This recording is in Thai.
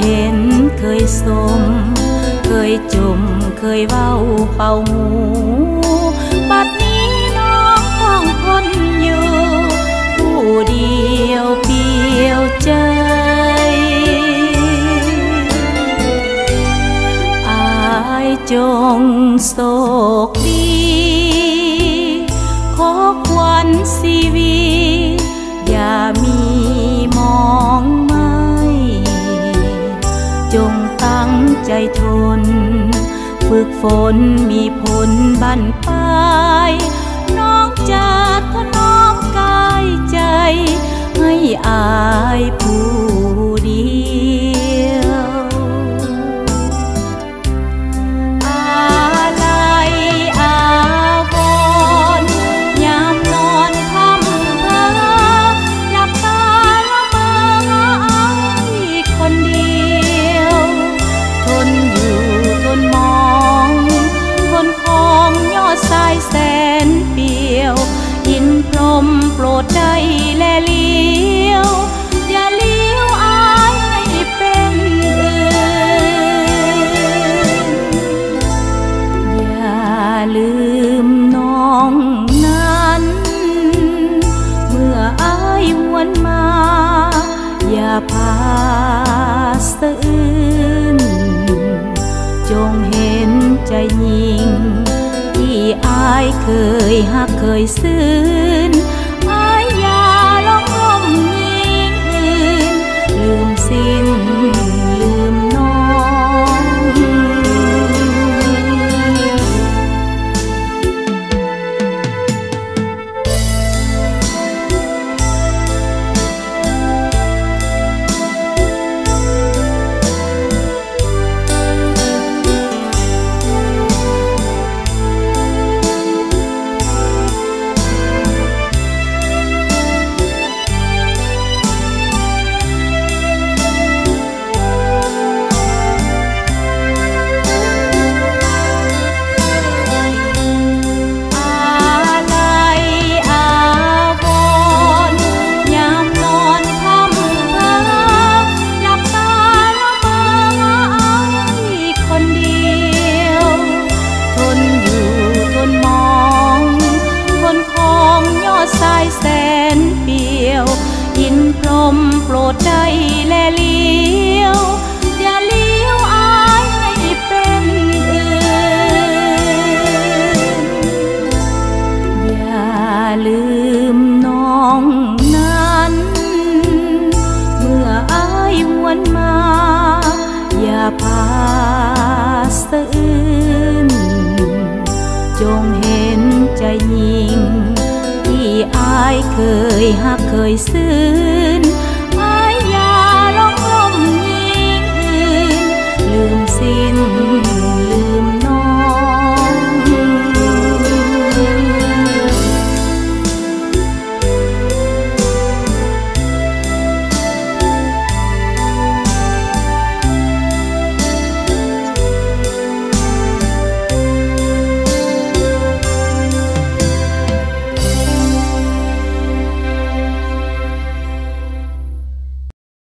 เห็นเคยสมเคยจุ่มเคยเว้าเป่าหูบัดนี้น้องต้องทนอยู่ผู้เดียวเปลี่ยวใจอายจงโศกดีขอควันชีวิตอย่ามีมองไม่จงตั้งใจทนฝึกฝนมีผลบั้นปลายน้องจะถนอมกายใจให้อายผู้เดียวอะไรอาวรณ์ยามนอนทำเพ้อหลับตาละเมออายคนเดียวทนอยู่ทนมองทนของยอดสายแสนเปียวอินพรหมโปรดได้แลเลี้ยวอย่าเลี้ยวอายให้เป็นอื่นอย่าลืมน้องนั้นเมื่ออายหวนมาอย่าพาสะอื้นจงเห็นใจยิ่งที่อายเคยหักเคยซื่นอายอย่าลองอ้อมยิ่งอื่นลืมสิ้นลืมน้องสายแสนเปียวอินพรหมโปรดได้แลเลี้ยวอย่าเลี้ยวอายให้เป็นอื่นอย่าลืมน้องนั้นเมื่ออายหวนมาอย่าพาสะอื้นจงเห็นใจยิ่งที่อายเคยหักเคยซื่น